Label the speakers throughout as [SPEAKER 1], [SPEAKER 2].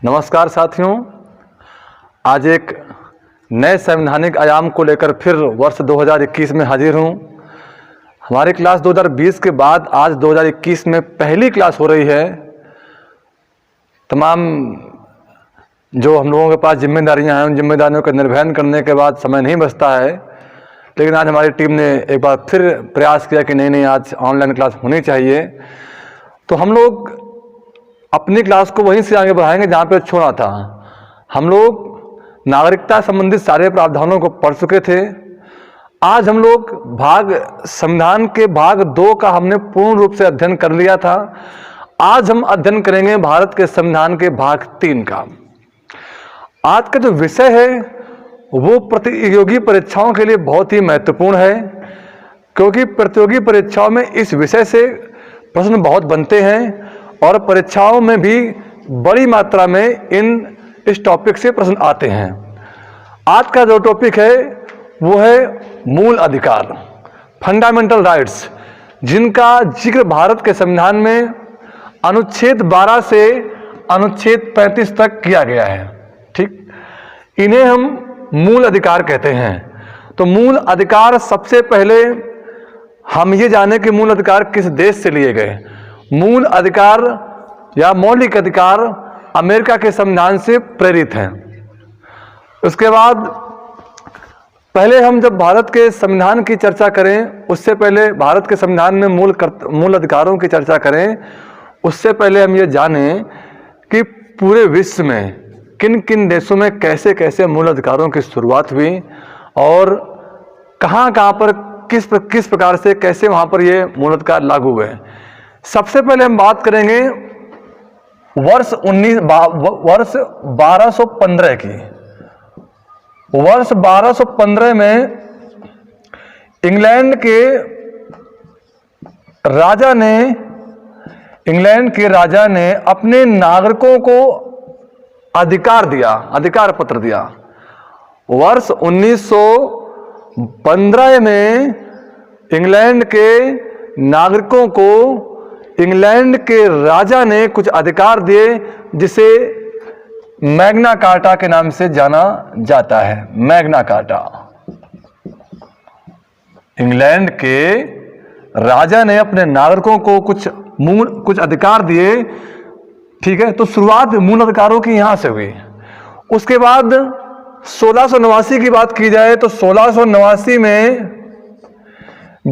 [SPEAKER 1] नमस्कार साथियों, आज एक नए संवैधानिक आयाम को लेकर फिर वर्ष 2021 में हाजिर हूँ। हमारी क्लास 2020 के बाद आज 2021 में पहली क्लास हो रही है। तमाम जो हम लोगों के पास जिम्मेदारियां हैं, उन जिम्मेदारियों का निर्वहन करने के बाद समय नहीं बचता है, लेकिन आज हमारी टीम ने एक बार फिर प्रयास किया कि नहीं आज ऑनलाइन क्लास होनी चाहिए। तो हम लोग अपनी क्लास को वहीं से आगे बढ़ाएंगे जहाँ पे छोड़ा था। हम लोग नागरिकता संबंधित सारे प्रावधानों को पढ़ चुके थे। आज हम लोग संविधान के भाग 2 का हमने पूर्ण रूप से अध्ययन कर लिया था। आज हम अध्ययन करेंगे भारत के संविधान के भाग 3 का। आज का जो विषय है वो प्रतियोगी परीक्षाओं के लिए बहुत ही महत्वपूर्ण है, क्योंकि प्रतियोगी परीक्षाओं में इस विषय से प्रश्न बहुत बनते हैं और परीक्षाओं में भी बड़ी मात्रा में इस टॉपिक से प्रश्न आते हैं। आज का जो टॉपिक है वो है मूल अधिकार, फंडामेंटल राइट्स, जिनका जिक्र भारत के संविधान में अनुच्छेद 12 से अनुच्छेद 35 तक किया गया है। ठीक, इन्हें हम मूल अधिकार कहते हैं। तो मूल अधिकार, सबसे पहले हम ये जाने कि मूल अधिकार किस देश से लिए गए। मूल अधिकार या मौलिक अधिकार अमेरिका के संविधान से प्रेरित हैं। उसके बाद पहले हम जब भारत के संविधान की चर्चा करें, उससे पहले भारत के संविधान में मूल अधिकारों की चर्चा करें, उससे पहले हम ये जानें कि पूरे विश्व में किन किन देशों में कैसे कैसे मूल अधिकारों की शुरुआत हुई और कहाँ कहाँ पर किस प्रकार से कैसे वहाँ पर ये मूल अधिकार लागू हुए। सबसे पहले हम बात करेंगे वर्ष 1215 की। वर्ष 1215 में इंग्लैंड के राजा ने अपने नागरिकों को अधिकार पत्र दिया। वर्ष 1915 में इंग्लैंड के नागरिकों को इंग्लैंड के राजा ने कुछ अधिकार दिए, जिसे मैग्ना कार्टा के नाम से जाना जाता है। मैग्ना कार्टा, इंग्लैंड के राजा ने अपने नागरिकों को कुछ अधिकार दिए। ठीक है, तो शुरुआत मूल अधिकारों की यहां से हुई। उसके बाद 1689 की बात की जाए तो 1689 में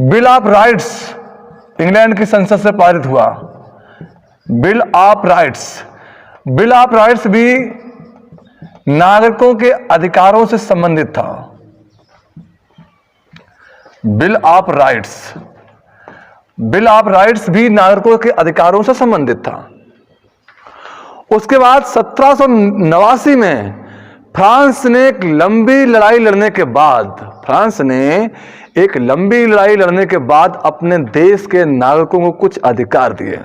[SPEAKER 1] बिल ऑफ राइट्स इंग्लैंड की संसद से पारित हुआ। बिल ऑफ राइट्स भी नागरिकों के अधिकारों से संबंधित था। बिल ऑफ राइट्स भी नागरिकों के अधिकारों से संबंधित था। उसके बाद 1789 में फ्रांस ने एक लंबी लड़ाई लड़ने के बाद अपने देश के नागरिकों को कुछ अधिकार दिए।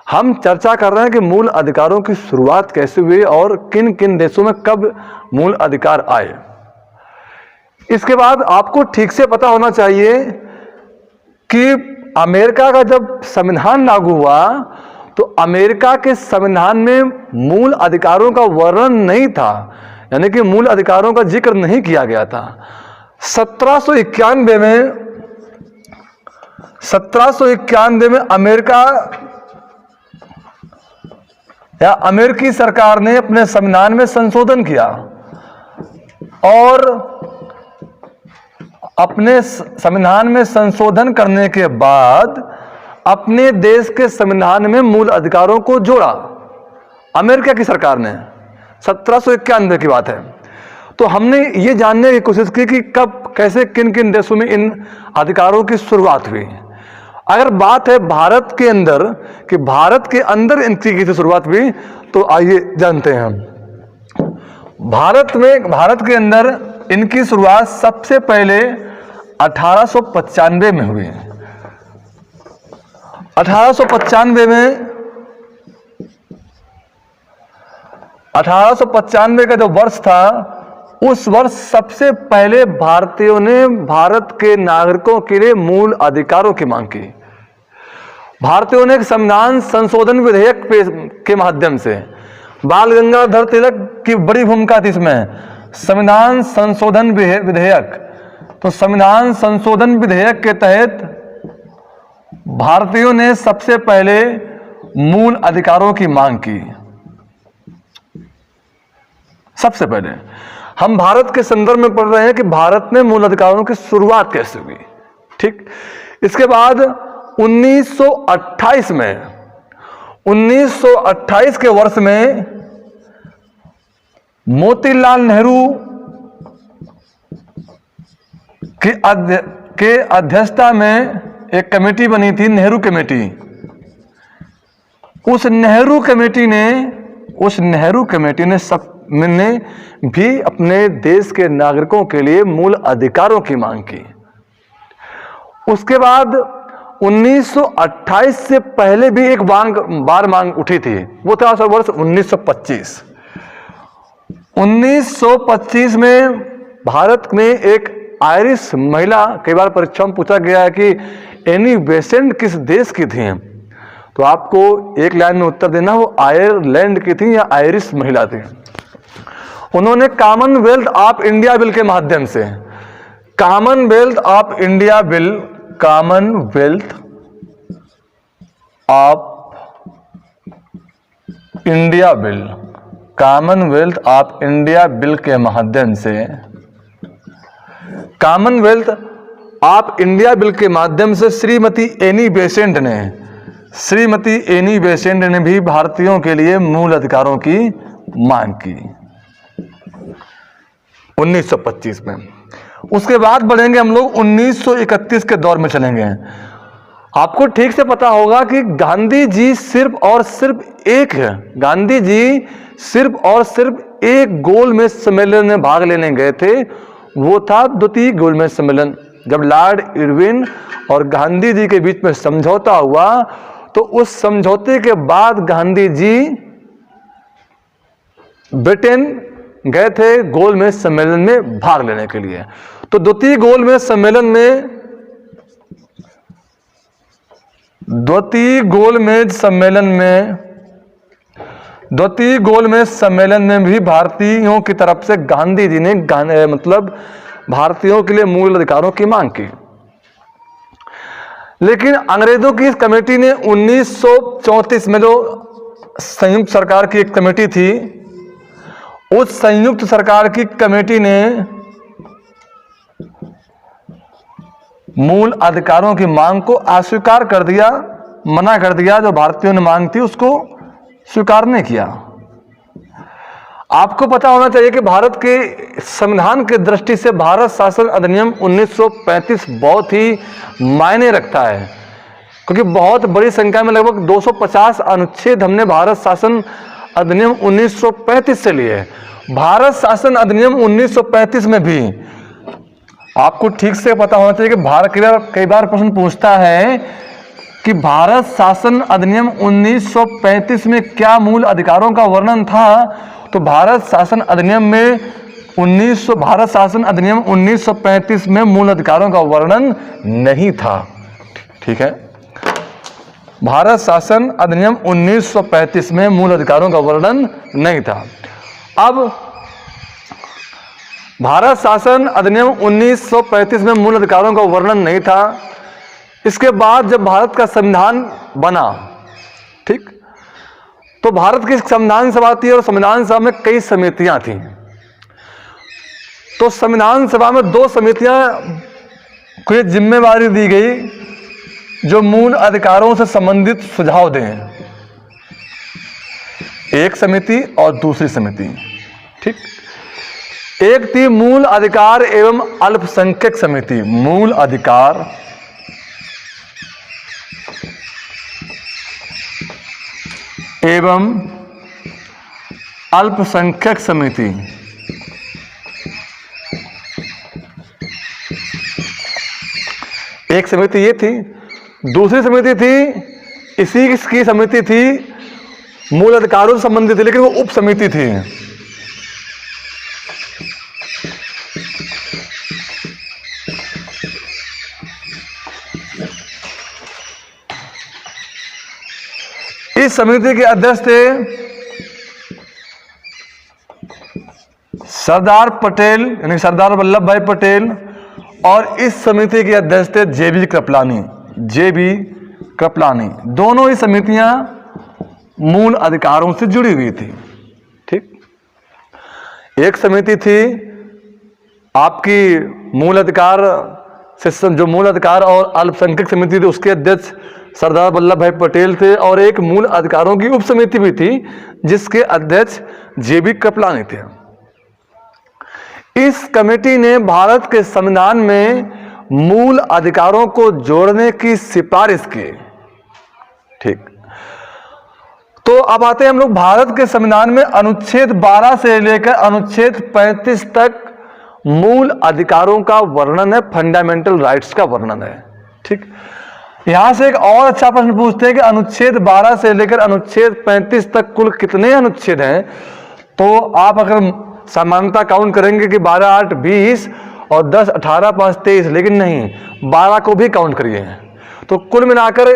[SPEAKER 1] हम चर्चा कर रहे हैं कि मूल अधिकारों की शुरुआत कैसे हुई और किन किन देशों में कब मूल अधिकार आए। इसके बाद आपको ठीक से पता होना चाहिए कि अमेरिका का जब संविधान लागू हुआ तो अमेरिका के संविधान में मूल अधिकारों का वर्णन नहीं था, यानी कि मूल अधिकारों का जिक्र नहीं किया गया था। 1791 में अमेरिकी सरकार ने अपने संविधान में संशोधन किया और अपने संविधान में संशोधन करने के बाद अपने देश के संविधान में मूल अधिकारों को जोड़ा। अमेरिका की सरकार ने 1791 की बात है। तो हमने ये जानने की कोशिश की कि कब कैसे किन किन देशों में इन अधिकारों की शुरुआत हुई। अगर बात है भारत के अंदर कि भारत के अंदर इनकी कैसे शुरुआत हुई, तो आइए जानते हैं हम। भारत के अंदर इनकी शुरुआत सबसे पहले 1895 में हुई। 1895 का जो वर्ष था उस वर्ष सबसे पहले भारतीयों ने भारत के नागरिकों के लिए मूल अधिकारों की मांग की। भारतीयों ने एक संविधान संशोधन विधेयक के माध्यम से, बाल गंगाधर तिलक की बड़ी भूमिका थी इसमें, संविधान संशोधन विधेयक। तो संविधान संशोधन विधेयक के तहत भारतीयों ने सबसे पहले मूल अधिकारों की मांग की। सबसे पहले हम भारत के संदर्भ में पढ़ रहे हैं कि भारत में मूल अधिकारों की शुरुआत कैसे हुई। ठीक, इसके बाद 1928 के वर्ष में मोतीलाल नेहरू के अध्यक्षता में एक कमेटी बनी थी, नेहरू कमेटी। उस नेहरू कमेटी ने भी अपने देश के नागरिकों के लिए मूल अधिकारों की मांग की। उसके बाद 1928 से पहले भी एक बार मांग उठी थी, वो था वर्ष 1925। 1925 में भारत में एक आयरिश महिला, कई बार परीक्षा में पूछा गया है कि एनी बेसेंट किस देश की थी, तो आपको एक लाइन में उत्तर देना, वो आयरलैंड की थी या आयरिश महिला थी। उन्होंने कॉमनवेल्थ ऑफ इंडिया बिल के माध्यम से, कॉमनवेल्थ ऑफ इंडिया बिल के माध्यम से, कॉमनवेल्थ ऑफ इंडिया बिल के माध्यम से श्रीमती एनी बेसेंट ने भी भारतीयों के लिए मूल अधिकारों की मांग की 1925 में। उसके बाद बढ़ेंगे हम लोग 1931 के दौर में चलेंगे। आपको ठीक से पता होगा कि गांधी जी सिर्फ और सिर्फ एक गोलमेज सम्मेलन में भाग लेने गए थे, वो था द्वितीय गोलमेज सम्मेलन। जब लॉर्ड इरविन और गांधी जी के बीच में समझौता हुआ, तो उस समझौते के बाद गांधी जी ब्रिटेन गए थे गोलमेज सम्मेलन में भाग लेने के लिए। तो द्वितीय गोलमेज सम्मेलन में भी भारतीयों की तरफ से गांधी जी ने भारतीयों के लिए मूल अधिकारों की मांग की। लेकिन अंग्रेजों की इस कमेटी ने 1934 में, जो संयुक्त सरकार की एक कमेटी थी, उस संयुक्त सरकार की कमेटी ने मूल अधिकारों की मांग को अस्वीकार कर दिया, मना कर दिया। जो भारतीयों ने मांग थी उसको स्वीकार नहीं किया। आपको पता होना चाहिए कि भारत के संविधान की दृष्टि से भारत शासन अधिनियम 1935 बहुत ही मायने रखता है, क्योंकि बहुत बड़ी संख्या में लगभग 250 अनुच्छेद हमने भारत शासन अधिनियम 1935 से लिए। भारत शासन अधिनियम 1935 में भी आपको ठीक से पता होना चाहिए कि कई बार प्रश्न पूछता है कि भारत शासन अधिनियम 1935 में क्या मूल अधिकारों का वर्णन था। तो भारत शासन अधिनियम 1935 में मूल अधिकारों का वर्णन नहीं था। ठीक है, भारत शासन अधिनियम 1935 में मूल अधिकारों का वर्णन नहीं था। अब भारत शासन अधिनियम 1935 में मूल अधिकारों का वर्णन नहीं था। इसके बाद जब भारत का संविधान बना, ठीक, तो भारत की संविधान सभा थी और संविधान सभा में कई समितियां थीं। तो संविधान सभा में 2 समितियां को जिम्मेवारी दी गई जो मूल अधिकारों से संबंधित सुझाव दें, एक समिति और दूसरी समिति। ठीक, एक थी मूल अधिकार एवं अल्पसंख्यक समिति, मूल अधिकार एवं अल्पसंख्यक समिति। एक समिति ये थी। दूसरी समिति थी, इसी की समिति थी, मूल अधिकारों से संबंधित थी, लेकिन वो उप समिति थी। इस समिति के अध्यक्ष थे सरदार पटेल, यानी सरदार वल्लभ भाई पटेल, और इस समिति के अध्यक्ष थे जेबी कृपलानी। जेबी कृपलानी, दोनों ही समितियां मूल अधिकारों से जुड़ी हुई थी। ठीक, एक समिति थी आपकी मूल अधिकार सिस्टम, जो मूल अधिकार और अल्पसंख्यक समिति थी, उसके अध्यक्ष सरदार वल्लभ भाई पटेल थे, और एक मूल अधिकारों की उप समिति भी थी जिसके अध्यक्ष जेबी कृपलानी थे। इस कमेटी ने भारत के संविधान में मूल अधिकारों को जोड़ने की सिफारिश की। ठीक, तो अब आते हैं हम लोग भारत के संविधान में अनुच्छेद 12 से लेकर अनुच्छेद 35 तक मूल अधिकारों का वर्णन है, फंडामेंटल राइट्स का वर्णन है। ठीक, यहां से एक और अच्छा प्रश्न पूछते हैं कि अनुच्छेद 12 से लेकर अनुच्छेद 35 तक कुल कितने अनुच्छेद हैं? तो आप अगर समानता काउंट करेंगे कि 12 8 20 और 10 18 5 23, लेकिन नहीं, 12 को भी काउंट करिए, तो कुल मिलाकर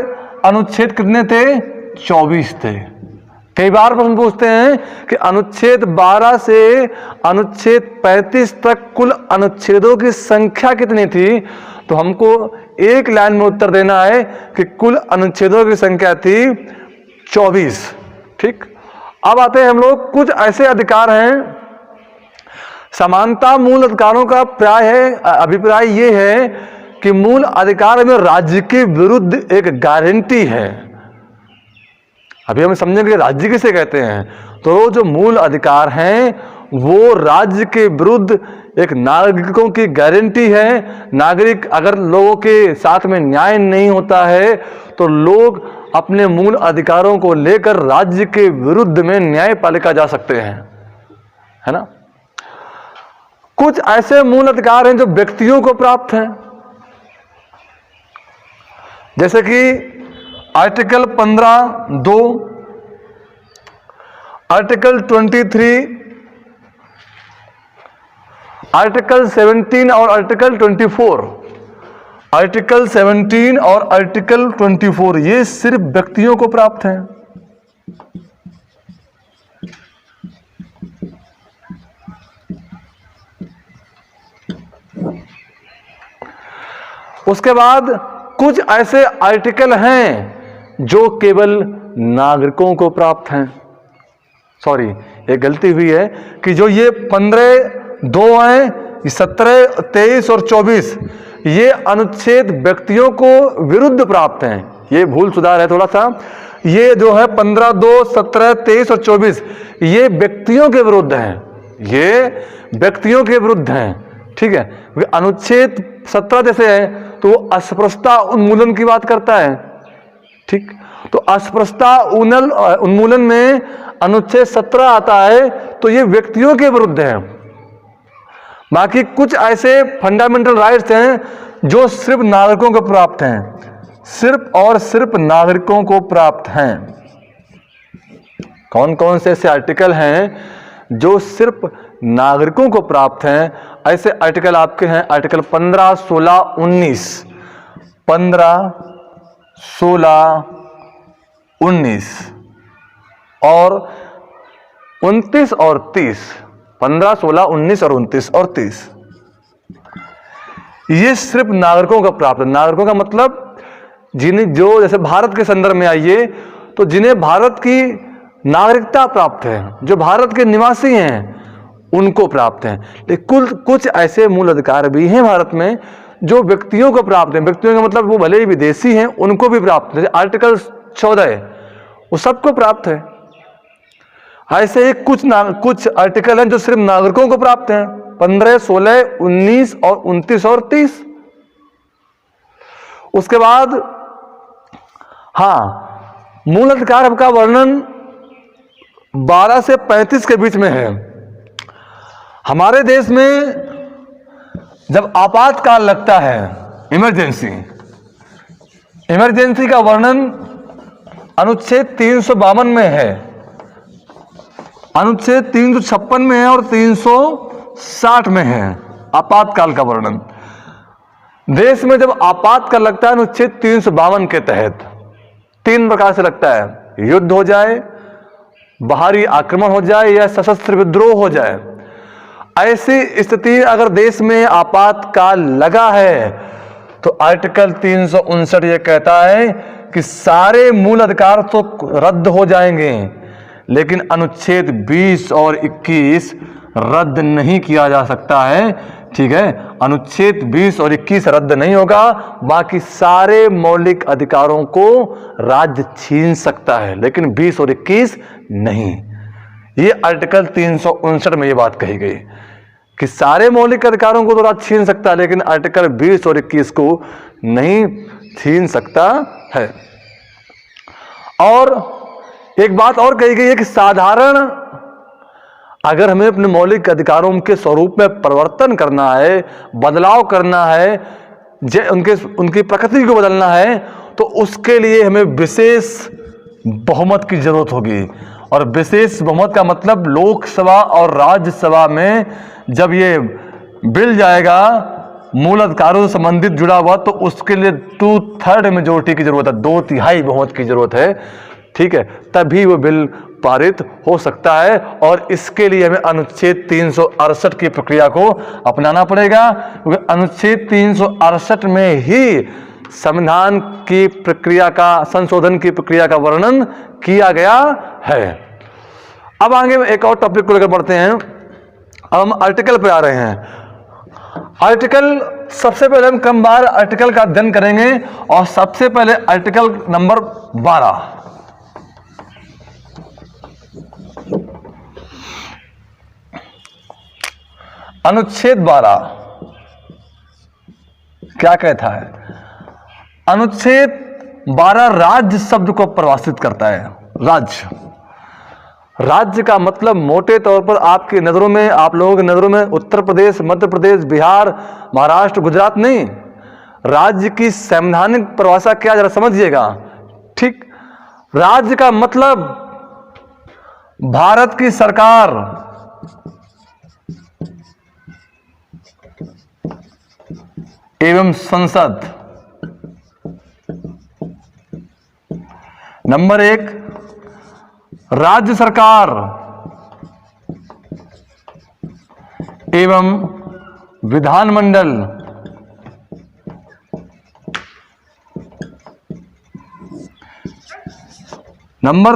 [SPEAKER 1] अनुच्छेद कितने थे? 24 थे। कई बार प्रश्न पूछते हैं कि अनुच्छेद 12 से अनुच्छेद 35 तक कुल अनुच्छेदों की संख्या कितनी थी? तो हमको एक लाइन में उत्तर देना है कि कुल अनुच्छेदों की संख्या थी 24। ठीक, अब आते हैं हम लोग कुछ ऐसे अधिकार हैं। समानता मूल अधिकारों का अभिप्राय ये है कि मूल अधिकार में राज्य के विरुद्ध एक गारंटी है। अभी हम समझेंगे राज्य किसे कहते हैं। तो जो मूल अधिकार हैं वो राज्य के विरुद्ध एक नागरिकों की गारंटी है। नागरिक अगर लोगों के साथ में न्याय नहीं होता है तो लोग अपने मूल अधिकारों को लेकर राज्य के विरुद्ध में न्यायपालिका जा सकते हैं, है ना। कुछ ऐसे मूल अधिकार हैं जो व्यक्तियों को प्राप्त हैं, जैसे कि आर्टिकल 15(2), आर्टिकल 23, आर्टिकल 17 और आर्टिकल 24। आर्टिकल 17 और आर्टिकल 24 ये सिर्फ व्यक्तियों को प्राप्त हैं। उसके बाद कुछ ऐसे आर्टिकल हैं जो केवल नागरिकों को प्राप्त हैं। सॉरी, एक गलती हुई है कि जो ये 15(2) हैं, 17, 23 और 24 ये अनुच्छेद व्यक्तियों को विरुद्ध प्राप्त हैं। ये भूल सुधार है थोड़ा सा। ये जो है 15(2), 17, 23 और 24 ये व्यक्तियों के विरुद्ध हैं। ये व्यक्तियों के विरुद्ध हैं, ठीक है। अनुच्छेद 17 जैसे है तो वो अस्पृश्यता उन्मूलन की बात करता है, ठीक। तो अस्पृश्यता उन्मूलन में अनुच्छेद 17 आता है तो ये व्यक्तियों के विरुद्ध है। बाकी कुछ ऐसे फंडामेंटल राइट्स हैं जो सिर्फ नागरिकों को प्राप्त हैं, सिर्फ और सिर्फ नागरिकों को प्राप्त हैं। कौन कौन से ऐसे आर्टिकल हैं जो सिर्फ नागरिकों को प्राप्त हैं? ऐसे आर्टिकल आपके हैं आर्टिकल 15, 16, 19, 15, 16, 19 और 29 और 30। 15, 16, 19 और 29 और 30 ये सिर्फ नागरिकों का प्राप्त है। नागरिकों का मतलब जिन्हें, जो जैसे भारत के संदर्भ में आइए तो जिन्हें भारत की नागरिकता प्राप्त है, जो भारत के निवासी हैं उनको प्राप्त है। लेकिन कुछ ऐसे मूल अधिकार भी हैं भारत में जो व्यक्तियों को प्राप्त हैं। व्यक्तियों का मतलब वो भले ही विदेशी हैं उनको भी प्राप्त है। आर्टिकल 14 वो सबको प्राप्त है। ऐसे ही कुछ आर्टिकल हैं जो सिर्फ नागरिकों को प्राप्त हैं। 15, 16, 19 और 29 और 30। उसके बाद मूल अधिकार का वर्णन 12 से 35 के बीच में है। हमारे देश में जब आपातकाल लगता है, इमरजेंसी का वर्णन अनुच्छेद 352 में है, अनुच्छेद 356 में है और 360 में है आपातकाल का वर्णन। देश में जब आपातकाल लगता है अनुच्छेद 352 के तहत 3 प्रकार से लगता है। युद्ध हो जाए, बाहरी आक्रमण हो जाए या सशस्त्र विद्रोह हो जाए, ऐसी स्थिति अगर देश में आपातकाल लगा है तो आर्टिकल 359 ये कहता है कि सारे मूल अधिकार तो रद्द हो जाएंगे, लेकिन अनुच्छेद 20 और 21 रद्द नहीं किया जा सकता है। ठीक है, अनुच्छेद 20 और 21 रद्द नहीं होगा, बाकी सारे मौलिक अधिकारों को राज्य छीन सकता है, लेकिन 20 और 21 नहीं। ये आर्टिकल 359 में ये बात कही गई कि सारे मौलिक अधिकारों को तो राज्य छीन सकता है, लेकिन आर्टिकल 20 और 21 को नहीं छीन सकता है। और एक बात और कही गई है कि साधारण अगर हमें अपने मौलिक अधिकारों के स्वरूप में परिवर्तन करना है, बदलाव करना है, उनकी प्रकृति को बदलना है, तो उसके लिए हमें विशेष बहुमत की जरूरत होगी। और विशेष बहुमत का मतलब लोकसभा और राज्यसभा में जब ये बिल जाएगा मूल अधिकारों से संबंधित जुड़ा हुआ, तो उसके लिए 2/3 मेजोरिटी की जरूरत है, 2/3 बहुमत की जरूरत है। ठीक है, तभी वो बिल पारित हो सकता है। और इसके लिए हमें अनुच्छेद 368 की प्रक्रिया को अपनाना पड़ेगा, क्योंकि अनुच्छेद 368 में ही संविधान की प्रक्रिया का, संशोधन की प्रक्रिया का वर्णन किया गया है। अब आगे एक और टॉपिक को लेकर बढ़ते हैं। अब हम आर्टिकल पे आ रहे हैं। आर्टिकल, सबसे पहले हम कम बार आर्टिकल का अध्ययन करेंगे, और सबसे पहले आर्टिकल नंबर 12। अनुच्छेद 12 क्या कहता है? अनुच्छेद 12 राज्य शब्द को परिभाषित करता है। राज्य, राज्य का मतलब मोटे तौर पर आपकी नजरों में, आप लोगों की नजरों में उत्तर प्रदेश, मध्य प्रदेश, बिहार, महाराष्ट्र, गुजरात नहीं। राज्य की संवैधानिक परिभाषा क्या, जरा समझिएगा। ठीक, राज्य का मतलब भारत की सरकार एवं संसद। नंबर 1 राज्य सरकार एवं विधानमंडल। नंबर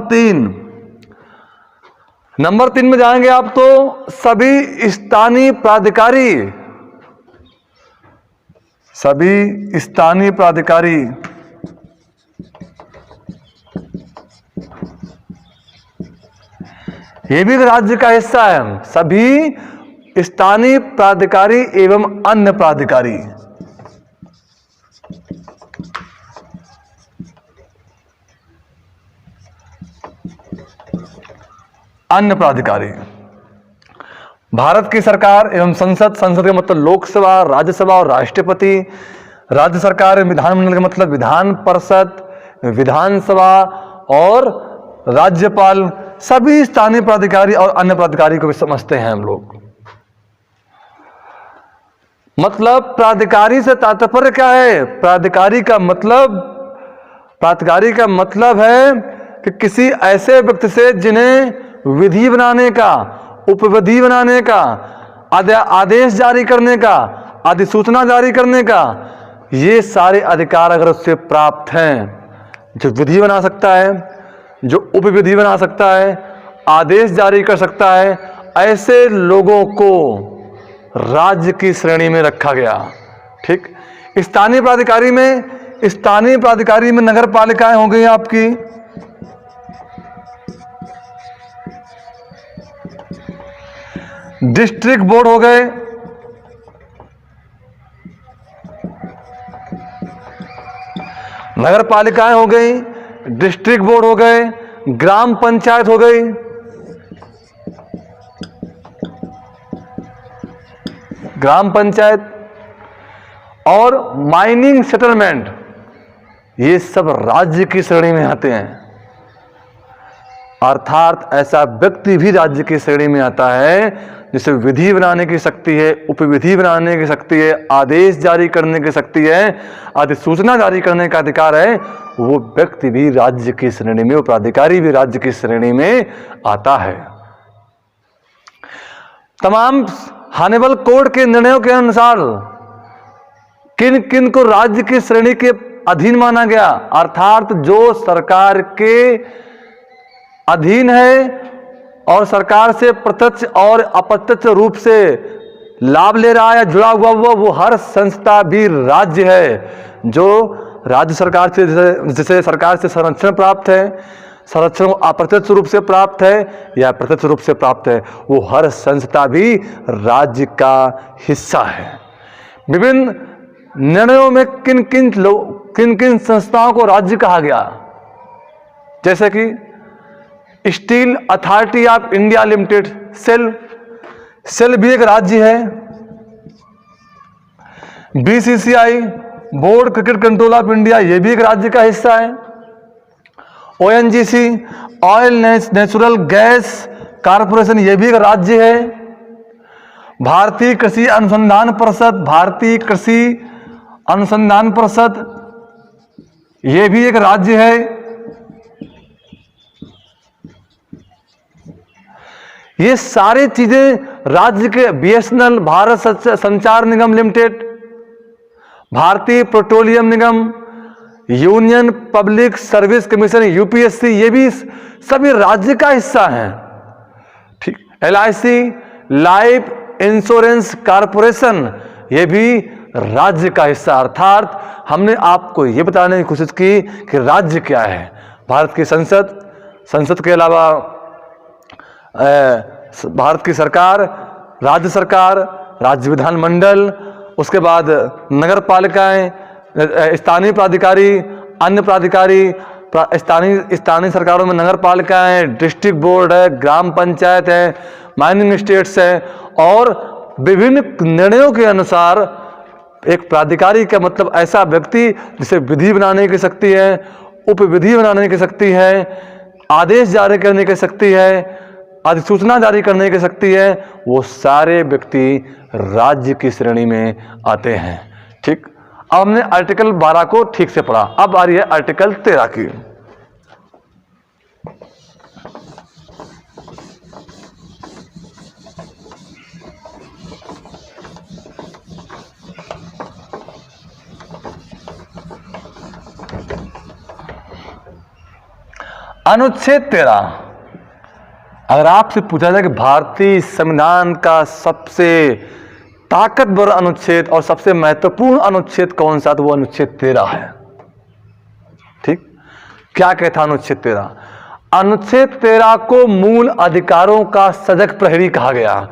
[SPEAKER 1] 3 में जाएंगे आप तो सभी स्थानीय प्राधिकारी, सभी स्थानीय प्राधिकारी। ये भी राज्य का हिस्सा है। सभी स्थानीय प्राधिकारी एवं अन्य प्राधिकारी। अन्य प्राधिकारी, भारत की सरकार एवं संसद, संसद का मतलब लोकसभा, राज्यसभा और राष्ट्रपति। राज्य सरकार एवं विधानमंडल का मतलब विधान परिषद, विधानसभा और राज्यपाल। सभी स्थानीय प्राधिकारी और अन्य प्राधिकारी को भी समझते हैं हम लोग। मतलब प्राधिकारी से तात्पर्य क्या है? प्राधिकारी का मतलब है कि किसी ऐसे व्यक्ति से जिन्हें विधि बनाने का, उपविधि बनाने का, आदेश जारी करने का, अधिसूचना जारी करने का, ये सारे अधिकार अगर उससे प्राप्त हैं, जो विधि बना सकता है, जो उपविधि बना सकता है, आदेश जारी कर सकता है, ऐसे लोगों को राज्य की श्रेणी में रखा गया। ठीक, स्थानीय प्राधिकारी में नगर पालिकाएं हो गई आपकी, डिस्ट्रिक्ट बोर्ड हो गए, नगर पालिकाएं हो गई, डिस्ट्रिक्ट बोर्ड हो गए, ग्राम पंचायत हो गई, ग्राम पंचायत और माइनिंग सेटलमेंट, ये सब राज्य की श्रेणी में आते हैं। अर्थात ऐसा व्यक्ति भी राज्य की श्रेणी में आता है जिसे विधि बनाने की शक्ति है, उपविधि बनाने की शक्ति है, आदेश जारी करने की शक्ति है, अधिसूचना जारी करने का अधिकार है, वो व्यक्ति भी राज्य की श्रेणी में, प्राधिकारी भी राज्य की श्रेणी में आता है। तमाम हानिबल कोड के निर्णयों के अनुसार किन किन को राज्य की श्रेणी के अधीन माना गया, अर्थात जो सरकार के अधीन है और सरकार से प्रत्यक्ष और अप्रत्यक्ष रूप से लाभ ले रहा है, जुड़ा हुआ वो हर संस्था भी राज्य है। जो राज्य सरकार से, जिसे सरकार से संरक्षण प्राप्त है, संरक्षण अप्रत्यक्ष रूप से प्राप्त है या प्रत्यक्ष रूप से प्राप्त है, वो हर संस्था भी राज्य का हिस्सा है। विभिन्न निर्णयों में किन किन संस्थाओं को राज्य कहा गया, जैसे कि steel authority of India limited, SAIL भी एक राज्य है। BCCI, board cricket control of India, यह भी एक राज्य का हिस्सा है। ONGC, oil natural gas corporation, यह भी एक राज्य है। भारतीय कृषि अनुसंधान परिषद, यह भी एक राज्य है। ये सारी चीजें राज्य के, BSNL, Bharat Sanchar Nigam limited, Bharatiya petroleum Nigam, union public service commission UPSC, ये भी सभी राज्य का हिस्सा है। ठीक, एलआईसी, लाइफ इंश्योरेंस कॉरपोरेशन, ये भी राज्य का हिस्सा। अर्थात हमने आपको ये बताने की कोशिश की कि राज्य क्या है। भारत की संसद के अलावा भारत की सरकार, राज्य विधानमंडल, उसके बाद नगर पालिकाएं, स्थानीय प्राधिकारी, अन्य प्राधिकारी, स्थानीय सरकारों में नगर पालिकाएं, डिस्ट्रिक्ट बोर्ड है, ग्राम पंचायत है, माइनिंग स्टेट्स है, और विभिन्न निर्णयों के अनुसार एक प्राधिकारी का मतलब ऐसा व्यक्ति जिसे विधि बनाने की शक्ति है, उपविधि बनाने की शक्ति है, आदेश जारी करने की शक्ति है, अधिसूचना जारी करने की शक्ति है, वो सारे व्यक्ति राज्य की श्रेणी में आते हैं। ठीक, अब हमने आर्टिकल 12 को ठीक से पढ़ा, अब आ रही है आर्टिकल 13 की। अनुच्छेद 13, अगर आपसे पूछा जाए कि भारतीय संविधान का सबसे ताकतवर अनुच्छेद और सबसे महत्वपूर्ण अनुच्छेद कौन सा, तो वो अनुच्छेद 13 है। ठीक, क्या कहता अनुच्छेद 13? अनुच्छेद 13 को मूल अधिकारों का सजग प्रहरी कहा गया।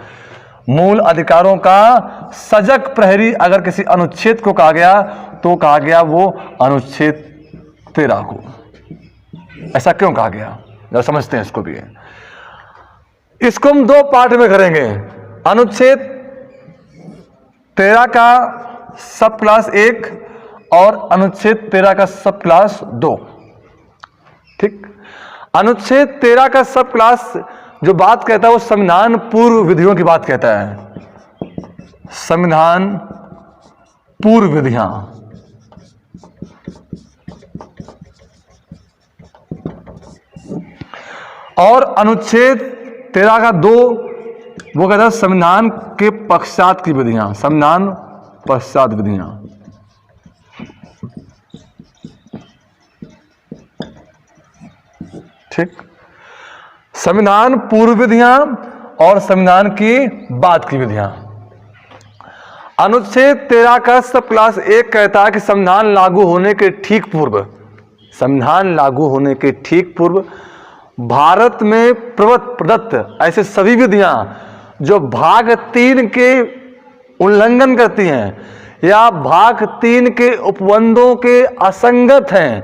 [SPEAKER 1] मूल अधिकारों का सजग प्रहरी अगर किसी अनुच्छेद को कहा गया तो कहा गया वो अनुच्छेद 13 को। ऐसा क्यों कहा गया, जरा समझते हैं इसको भी। इसको हम दो पार्ट में करेंगे। अनुच्छेद 13 का सब क्लास 1 और अनुच्छेद 13 का सब क्लास 2। ठीक, अनुच्छेद 13 का सब क्लास जो बात कहता है वो संविधान पूर्व विधियों की बात कहता है। संविधान पूर्व विधियां, और अनुच्छेद 13 का 2 वो कहता है संविधान के पश्चात की विधियां, संविधान पश्चात विधियां। ठीक, संविधान पूर्व विधियां और संविधान की बाद की विधियां। अनुच्छेद 13 का सब क्लास 1 कहता है कि संविधान लागू होने के ठीक पूर्व, संविधान लागू होने के ठीक पूर्व भारत में प्रदत्त ऐसे सभी विधियां जो भाग 3 के उल्लंघन करती हैं या भाग 3 के उपबंधों के असंगत हैं,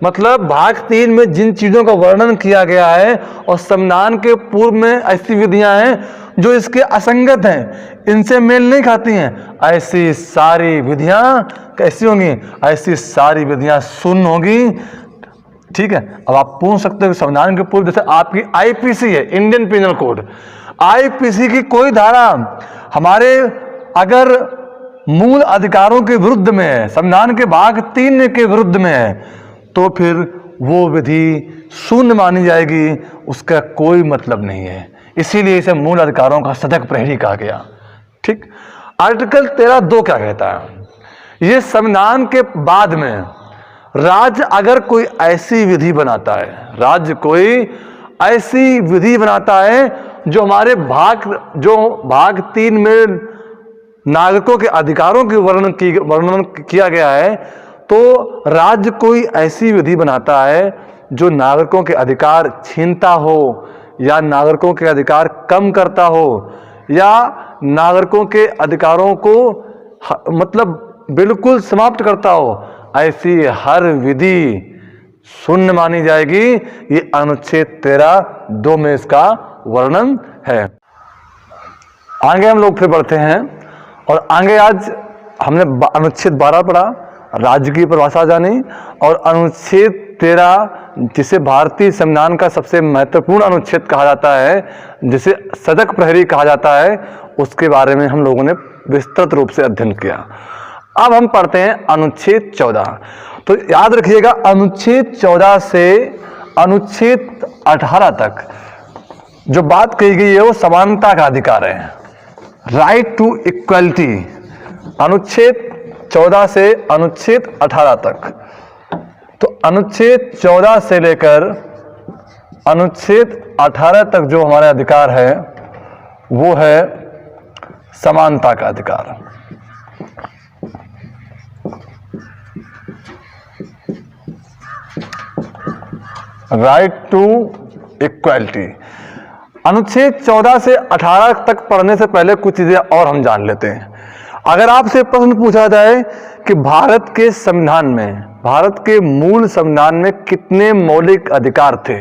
[SPEAKER 1] मतलब भाग 3 में जिन चीजों का वर्णन किया गया है और संविधान के पूर्व में ऐसी विधियां हैं जो इसके असंगत हैं, इनसे मेल नहीं खाती हैं, ऐसी सारी विधियां कैसी होंगी? ऐसी सारी विधियां शून्य होगी। ठीक है, अब आप पूछ सकते हो संविधान के पूर्व, जैसे आपकी आईपीसी है, इंडियन पिनल कोड, आईपीसी की कोई धारा हमारे अगर मूल अधिकारों के विरुद्ध में है, संविधान के भाग 3 के विरुद्ध में है, तो फिर वो विधि शून्य मानी जाएगी, उसका कोई मतलब नहीं है। इसीलिए इसे मूल अधिकारों का सजग प्रहरी कहा गया। ठीक। आर्टिकल 13(2) क्या कहता है? ये संविधान के बाद में राज्य अगर कोई ऐसी विधि बनाता है, राज्य कोई ऐसी विधि बनाता है जो हमारे भाग 3 में नागरिकों के अधिकारों के वर्णन किया गया है, तो राज्य कोई ऐसी विधि बनाता है जो नागरिकों के अधिकार छीनता हो या नागरिकों के अधिकार कम करता हो या नागरिकों के अधिकारों को मतलब बिल्कुल समाप्त करता हो, ऐसी हर विधि शून्य मानी जाएगी। ये अनुच्छेद 13(2) में इसका वर्णन है। आगे हम लोग फिर बढ़ते हैं और आगे आज हमने अनुच्छेद 12 पढ़ा, राज्य की परिभाषा जानी, और अनुच्छेद 13 जिसे भारतीय संविधान का सबसे महत्वपूर्ण अनुच्छेद कहा जाता है, जिसे सजग प्रहरी कहा जाता है, उसके बारे में हम लोगों ने विस्तृत रूप से अध्ययन किया। अब हम पढ़ते हैं अनुच्छेद 14। तो याद रखिएगा, अनुच्छेद 14 से अनुच्छेद 18 तक जो बात कही गई है वो समानता का अधिकार है, राइट टू इक्वलिटी। अनुच्छेद 14 से अनुच्छेद 18 तक। तो अनुच्छेद 14 से लेकर अनुच्छेद 18 तक जो हमारा अधिकार है वो है समानता का अधिकार। Right to equality. अनुच्छेद 14 से 18 तक पढ़ने से पहले कुछ चीजें और हम जान लेते हैं। अगर आपसे प्रश्न पूछा जाए कि भारत के संविधान में, भारत के मूल संविधान में कितने मौलिक अधिकार थे,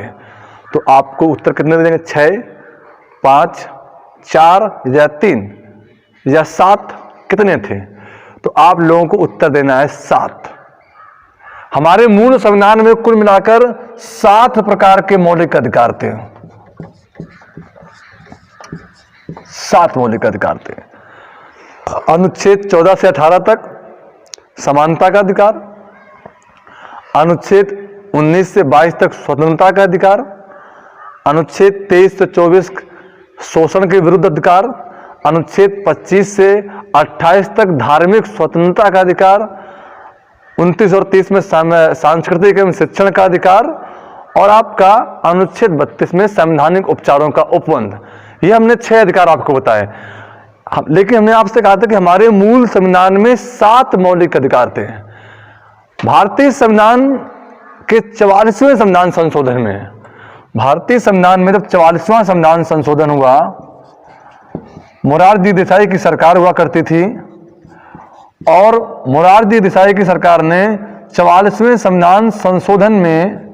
[SPEAKER 1] तो आपको उत्तर कितने देंगे? 6, 5, 4 या 3 या 7? कितने थे? तो आप लोगों को उत्तर देना है 7। हमारे मूल संविधान में कुल मिलाकर 7 प्रकार के मौलिक अधिकार थे। 7 मौलिक अधिकार थे। अनुच्छेद 14 से 18 तक समानता का अधिकार, अनुच्छेद 19 से 22 तक स्वतंत्रता का अधिकार, अनुच्छेद 23 से 24 शोषण के विरुद्ध अधिकार, अनुच्छेद 25 से 28 तक धार्मिक स्वतंत्रता का अधिकार, 29 और 30 में सांस्कृतिक एवं शिक्षण का अधिकार, और आपका अनुच्छेद 32 में संवैधानिक उपचारों का उपबंध। ये हमने 6 अधिकार आपको बताए। लेकिन हमने आपसे कहा था कि हमारे मूल संविधान में 7 मौलिक अधिकार थे। भारतीय संविधान के 44वें संविधान संशोधन में, भारतीय संविधान में जब 44वां संविधान संशोधन हुआ, मोरारजी देसाई की सरकार हुआ करती थी, और मोरारजी देसाई की सरकार ने 44वें संविधान संशोधन में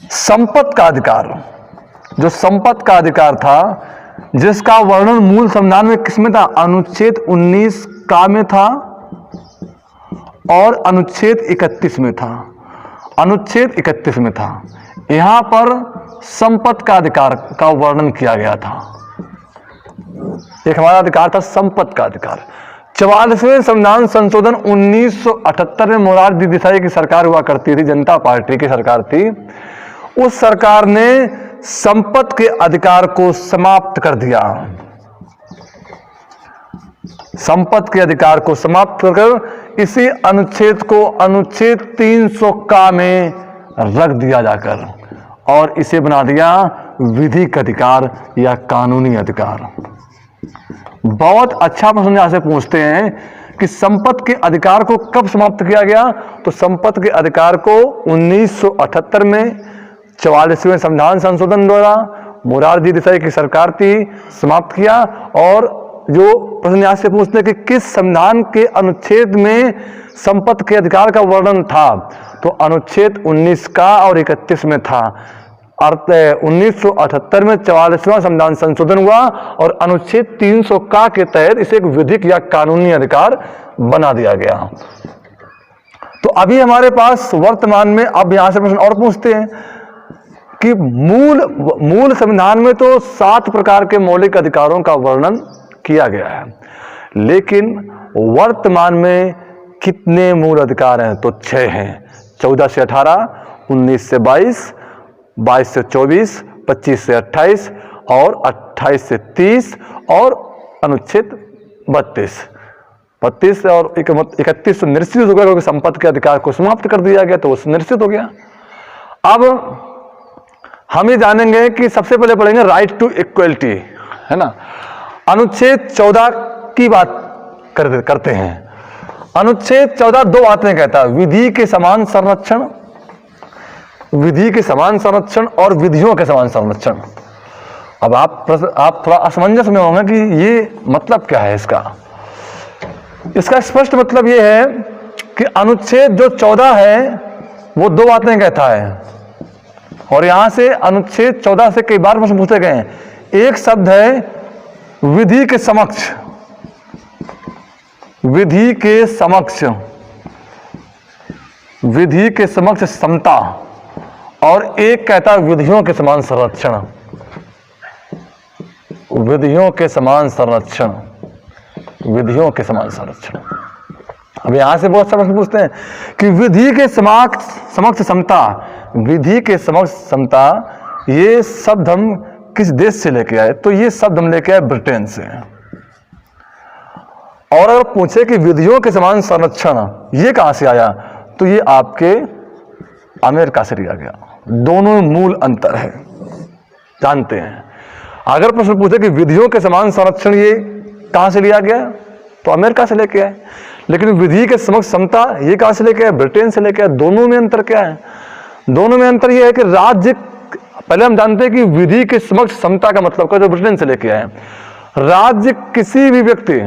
[SPEAKER 1] संपत्ति का अधिकार, जो संपत्ति का अधिकार था, जिसका वर्णन मूल संविधान में किसमें था? अनुच्छेद 19 का में था और अनुच्छेद 31 में था। अनुच्छेद 31 में था। यहां पर संपत्ति का अधिकार का वर्णन किया गया था। एक हमारा अधिकार था संपत्ति का अधिकार। 44वें संविधान संशोधन 1978 में मोरारजी देसाई की सरकार हुआ करती थी, जनता पार्टी की सरकार थी। उस सरकार ने संपत्ति के अधिकार को समाप्त कर दिया। संपत्ति के अधिकार को समाप्त कर इसी अनुच्छेद को अनुच्छेद 300 का में रख दिया जाकर, और इसे बना दिया विधिक अधिकार या कानूनी अधिकार। बहुत अच्छा प्रश्न यहां से पूछते हैं कि संपत्ति के अधिकार को कब समाप्त किया गया? तो संपत्ति के अधिकार को 1978 में 44वें संविधान संशोधन द्वारा मोरारजी देसाई की सरकार थी, समाप्त किया। और जो प्रश्न यहां से पूछते हैं कि किस संविधान के अनुच्छेद में संपत्ति के अधिकार का वर्णन था, तो अनुच्छेद 19 का और 31 में था। 1978 में 44वां संविधान संशोधन हुआ और अनुच्छेद 300 का के तहत इसे एक विधिक या कानूनी अधिकार बना दिया गया। तो अभी हमारे पास वर्तमान में, अब यहां से प्रश्न और पूछते हैं कि मूल संविधान में तो 7 प्रकार के मौलिक अधिकारों का वर्णन किया गया है, लेकिन वर्तमान में कितने मूल अधिकार हैं? तो 6 हैं। 14 से 18, 19 से 22, 22 से 24, 25 से 28 और 28 से 30 और अनुच्छेद 32 और 31 निश्चित हो गया, क्योंकि संपत्ति के अधिकार को समाप्त कर दिया गया, तो वो निश्चित हो गया। अब हम ये जानेंगे कि सबसे पहले पढ़ेंगे राइट टू इक्वलिटी, है ना। अनुच्छेद 14 की बात करते हैं। अनुच्छेद 14 2 बातें कहता है, विधि के समान संरक्षण, विधि के समान संरक्षण और विधियों के समान संरक्षण। अब आप थोड़ा असमंजस में होंगे कि ये मतलब क्या है इसका। इसका स्पष्ट मतलब ये है कि अनुच्छेद जो 14 है वो 2 बातें कहता है, और यहां से अनुच्छेद 14 से कई बार प्रश्न पूछे गए हैं। एक शब्द है विधि के समक्ष, विधि के समक्ष, विधि के समक्ष समता, और एक कहता है विधियों के समान संरक्षण, विधियों के समान संरक्षण, विधियों के समान संरक्षण। अब यहां से बहुत सारे प्रश्न पूछते हैं कि विधि के समक्ष समता, विधि के समक्ष समता, ये शब्द हम किस देश से लेके आए? तो ये शब्द हम लेके आए ब्रिटेन से। और अगर पूछे कि विधियों के समान संरक्षण ये कहां से आया, तो ये आपके अमेरिका से लिया गया। दोनों में मूल अंतर है, जानते हैं। अगर प्रश्न पूछे कि विधियों के समान संरक्षण ये कहां से लिया गया, तो अमेरिका से लेके आए। लेकिन विधि के समक्ष समता ये कहां से लेके आए? ब्रिटेन से लेके आए। दोनों में अंतर क्या है? दोनों में अंतर यह है कि राज्य, पहले हम जानते हैं कि विधि के समक्ष समता का मतलब क्या, जो ब्रिटेन से लेके आए। राज्य किसी भी व्यक्ति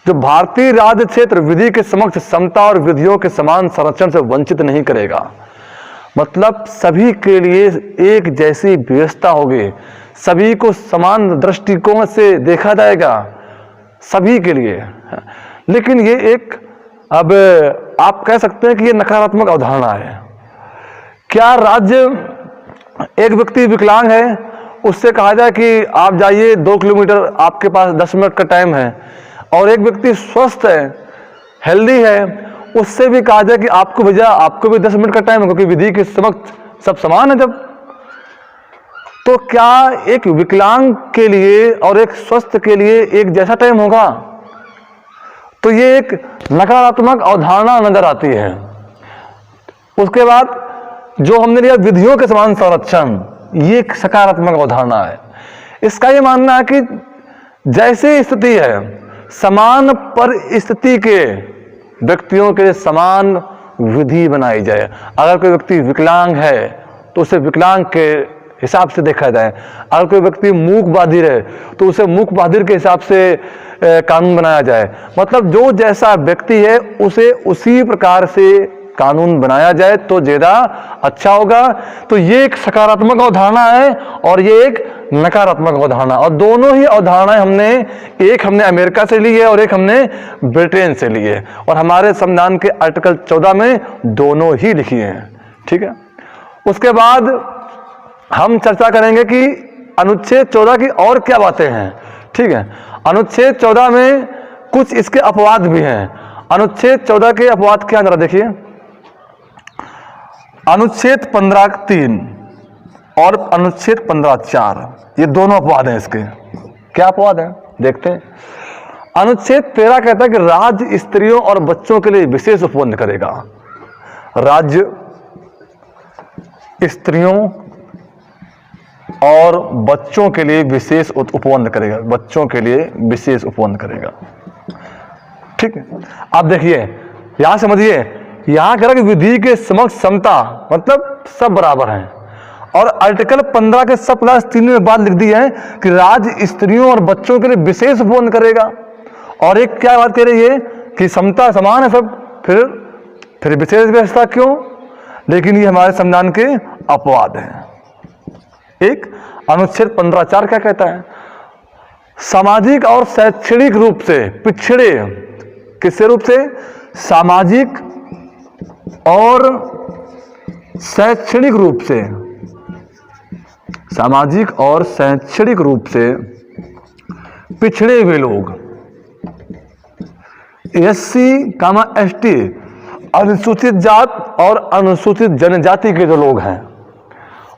[SPEAKER 1] जो भारतीय राज्य क्षेत्र विधि के समक्ष समता और विधियों के समान संरक्षण से वंचित नहीं करेगा। मतलब सभी के लिए एक जैसी व्यवस्था होगी, सभी को समान दृष्टिकोण से देखा जाएगा, सभी के लिए। लेकिन ये एक, अब आप कह सकते हैं कि ये नकारात्मक अवधारणा है। क्या राज्य, एक व्यक्ति विकलांग है, उससे कहा जाए कि आप जाइए 2 किलोमीटर, आपके पास 10 मिनट का टाइम है, और एक व्यक्ति स्वस्थ है, हेल्दी है, उससे भी कहा जाए कि आपको भैया आपको भी 10 मिनट का टाइम है, क्योंकि विधि के समक्ष सब समान है जब। तो क्या एक विकलांग के लिए और एक स्वस्थ के लिए एक जैसा टाइम होगा? तो ये एक नकारात्मक अवधारणा नजर आती है। उसके बाद जो हमने लिया विधियों के समान संरक्षण, ये एक सकारात्मक अवधारणा है। इसका ये मानना है कि जैसी स्थिति है, समान परिस्थिति के व्यक्तियों के लिए समान विधि बनाई जाए। अगर कोई व्यक्ति विकलांग है तो उसे विकलांग के हिसाब से देखा जाए। अगर कोई व्यक्ति मूक बधिर है तो उसे मूक बधिर के हिसाब से कानून बनाया जाए। मतलब जो जैसा व्यक्ति है उसे उसी प्रकार से कानून बनाया जाए तो ज्यादा अच्छा होगा। तो ये एक सकारात्मक अवधारणा है और ये एक नकारात्मक अवधारणा, और दोनों ही अवधारणाएं हमने अमेरिका से ली है और एक हमने ब्रिटेन से ली है, और हमारे संविधान के आर्टिकल 14 में दोनों ही लिखी हैं। ठीक है, उसके बाद हम चर्चा करेंगे कि अनुच्छेद 14 की और क्या बातें हैं। ठीक है, अनुच्छेद 14 में कुछ इसके अपवाद भी हैं। अनुच्छेद 14 के अपवाद क्या, जरा देखिए। अनुच्छेद 15(3) और अनुच्छेद 15(4), ये दोनों अपवाद हैं इसके। क्या अपवाद हैं देखते हैं। अनुच्छेद 13 कहता है कि राज्य स्त्रियों और बच्चों के लिए विशेष उपबंध करेगा। राज्य स्त्रियों और बच्चों के लिए विशेष उपबंध करेगा, बच्चों के लिए विशेष उपबंध करेगा। ठीक है, आप देखिए यहां समझिए, यहां कह रहा कि विधि के समक्ष समता मतलब सब बराबर हैं, और आर्टिकल 15 के सब प्लस 3 में बात लिख दी है कि राज्य स्त्रियों और बच्चों के लिए विशेष उपबंध करेगा। और एक क्या बात कह रही है कि समता समान है सब, फिर विशेष व्यवस्था क्यों? लेकिन ये हमारे संविधान के अपवाद हैं। एक अनुच्छेद 15(4) क्या कहता है? सामाजिक और शैक्षणिक रूप से पिछड़े, किस रूप से? सामाजिक और शैक्षणिक रूप से सामाजिक और शैक्षणिक रूप से पिछड़े हुए लोग, एससी कामा एसटी, अनुसूचित जात और अनुसूचित जनजाति के जो लोग हैं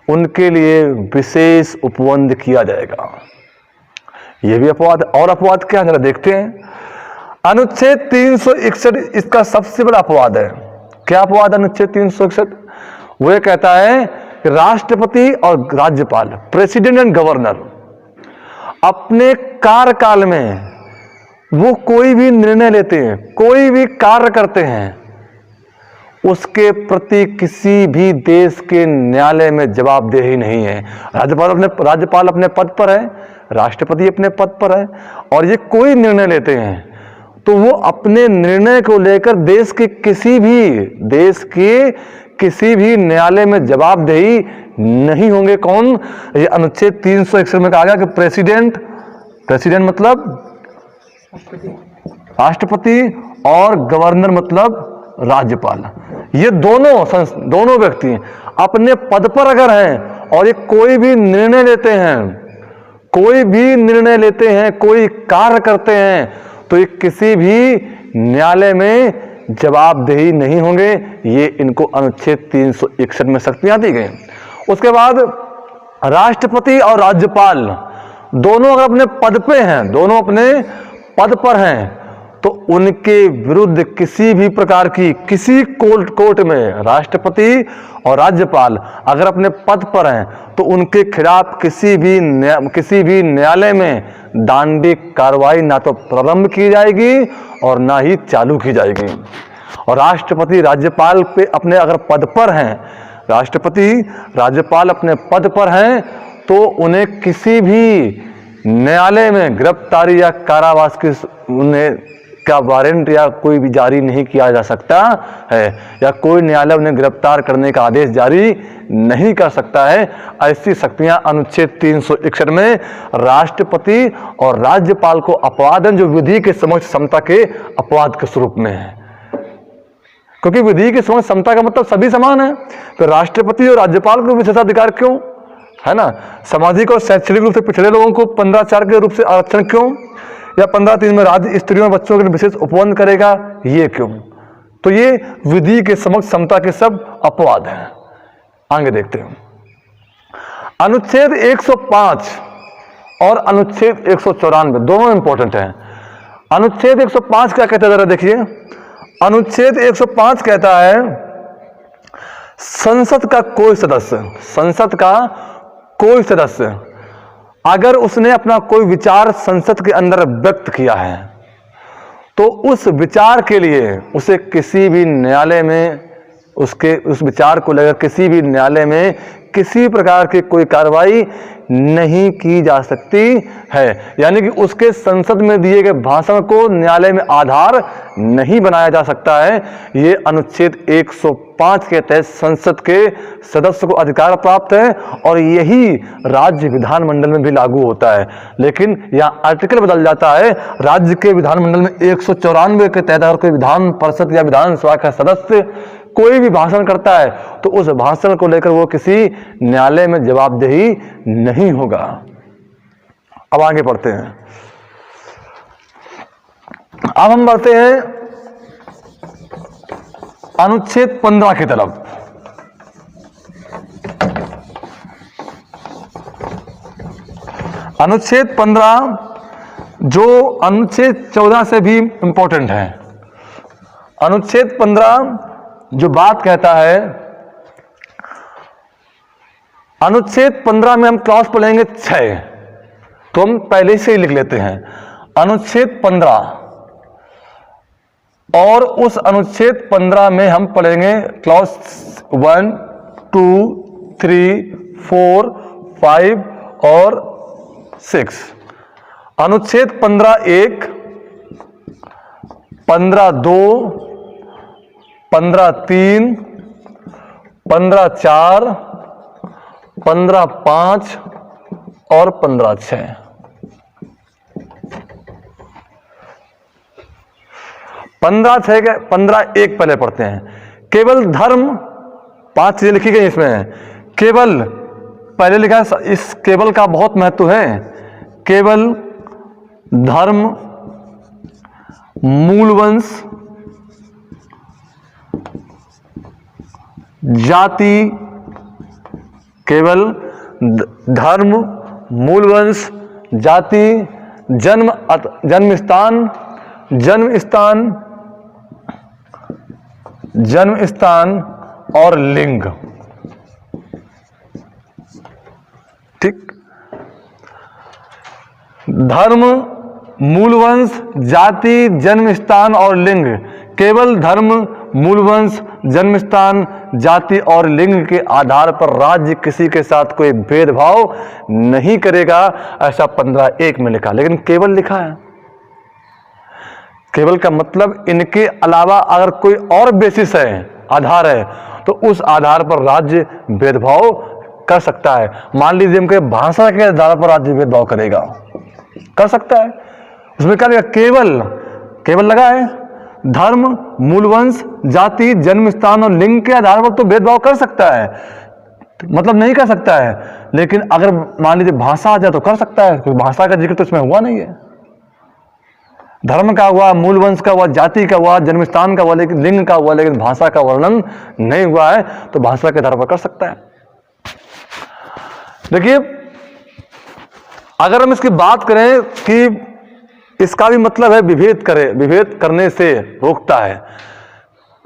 [SPEAKER 1] उनके लिए विशेष उपबंध किया जाएगा। यह भी अपवाद। और अपवाद क्या है जरा देखते हैं। अनुच्छेद 361 इसका सबसे बड़ा अपवाद है। क्या अपवाद? अनुच्छेद 361 वो कहता है कि राष्ट्रपति और राज्यपाल, प्रेसिडेंट एंड गवर्नर, अपने कार्यकाल में वो कोई भी निर्णय लेते हैं, कोई भी कार्य करते हैं, उसके प्रति किसी भी देश के न्यायालय में जवाबदेही नहीं है। राज्यपाल अपने पद पर है, राष्ट्रपति अपने पद पर है, और ये कोई निर्णय लेते हैं तो वो अपने निर्णय को लेकर देश के किसी भी न्यायालय में जवाबदेही नहीं होंगे। कौन? ये अनुच्छेद 361 में कहा गया कि प्रेसिडेंट मतलब राष्ट्रपति और गवर्नर मतलब राज्यपाल, ये दोनों व्यक्ति अपने पद पर अगर हैं और ये कोई भी निर्णय लेते हैं, कोई कार्य करते हैं, तो ये किसी भी न्यायालय में जवाबदेही नहीं होंगे। ये इनको अनुच्छेद 361 में शक्तियां दी गई। उसके बाद राष्ट्रपति और राज्यपाल दोनों अगर अपने पद पर हैं तो उनके विरुद्ध किसी भी प्रकार की किसी कोर्ट में राष्ट्रपति और राज्यपाल अगर अपने पद पर हैं तो उनके खिलाफ किसी भी न्यायालय में दंडिक कार्रवाई ना तो प्रारंभ की जाएगी और ना ही चालू की जाएगी। और राष्ट्रपति राज्यपाल पे अपने अगर पद पर हैं, राष्ट्रपति राज्यपाल अपने पद पर हैं तो उन्हें किसी भी न्यायालय में गिरफ्तारी या कारावास का वारंट या कोई भी जारी नहीं किया जा सकता है, या कोई न्यायालय उन्हें गिरफ्तार करने का आदेश जारी नहीं कर सकता है। ऐसी शक्तियां अनुच्छेद 361 में राष्ट्रपति और राज्यपाल को अपवाद हैं, जो विधि के समक्ष समता के अपवाद के स्वरूप में है। क्योंकि विधि के समक्ष समता का मतलब सभी समान है, तो राष्ट्रपति और राज्यपाल को विशेषाधिकार क्यों, है ना? सामाजिक और शैक्षणिक रूप से पिछड़े लोगों को 15(4) के रूप से आरक्षण क्यों, या 15(3) में राज्य स्त्रियों और बच्चों के विशेष उपबंध करेगा, ये क्यों? तो ये विधि के समक्ष समता के सब अपवाद हैं। आगे देखते हैं। अनुच्छेद 105 और अनुच्छेद 194 दोनों इंपॉर्टेंट हैं। अनुच्छेद 105 क्या कहता है जरा देखिए। अनुच्छेद 105 कहता है संसद का कोई सदस्य अगर उसने अपना कोई विचार संसद के अंदर व्यक्त किया है तो उस विचार के लिए उसे किसी भी न्यायालय में उस विचार को लेकर किसी भी न्यायालय में किसी प्रकार की कोई कार्रवाई नहीं की जा सकती है। यानी कि उसके संसद में दिए गए भाषण को न्यायालय में आधार नहीं बनाया जा सकता है। ये अनुच्छेद 105 के तहत संसद के सदस्य को अधिकार प्राप्त है और यही राज्य विधानमंडल में भी लागू होता है। लेकिन यहाँ आर्टिकल बदल जाता है। राज्य के विधानमंडल में 194 के तहत अगर कोई विधान परिषद या विधानसभा का सदस्य कोई भी भाषण करता है तो उस भाषण को लेकर वो किसी न्यायालय में जवाबदेही नहीं होगा। अब आगे बढ़ते हैं। अब हम बढ़ते हैं अनुच्छेद 15 की तरफ। अनुच्छेद 15 जो अनुच्छेद 14 से भी इंपॉर्टेंट है। अनुच्छेद 15 जो बात कहता है, अनुच्छेद 15 में हम क्लास पढ़ेंगे 6, तो हम पहले से ही लिख लेते हैं अनुच्छेद 15, और उस अनुच्छेद 15 में हम पढ़ेंगे क्लास 1, 2, 3, 4, 5 और 6। अनुच्छेद 15(1), 15(2), 15(3), 15(4), 15(5) और 15(6). 15(1) पहले पढ़ते हैं। केवल धर्म, 5 चीजें लिखी गई इसमें। केवल पहले लिखा है, इस केवल का बहुत महत्व है। केवल, धर्म, मूलवंश, जाति, केवल, धर्म, मूलवंश, जाति, जन्म स्थान और लिंग। ठीक, धर्म, मूलवंश, जाति, जन्म स्थान और लिंग। केवल धर्म, मूलवंश, जन्म स्थान, जाति और लिंग के आधार पर राज्य किसी के साथ कोई भेदभाव नहीं करेगा, ऐसा 15(1) में लिखा। लेकिन केवल लिखा है। केवल का मतलब इनके अलावा अगर कोई और बेसिस है, आधार है, तो उस आधार पर राज्य भेदभाव कर सकता है। मान लीजिए हम कहें भाषा के आधार पर राज्य भेदभाव करेगा, कर सकता है। उसमें क्या लगा? केवल, केवल लगा है। धर्म, मूलवंश, जाति, जन्म स्थान और लिंग के आधार पर तो भेदभाव कर सकता है, मतलब नहीं कर सकता है। लेकिन अगर मान लीजिए भाषा आ जाए तो कर सकता है, क्योंकि भाषा का जिक्र तो इसमें हुआ नहीं है। धर्म का हुआ, मूलवंश का हुआ, जाति का हुआ, जन्म स्थान का हुआ, लेकिन लिंग का हुआ, लेकिन भाषा का वर्णन नहीं हुआ है, तो भाषा के आधार पर कर सकता है। देखिए, अगर हम इसकी बात करें कि इसका भी मतलब है विभेद करने से रोकता है।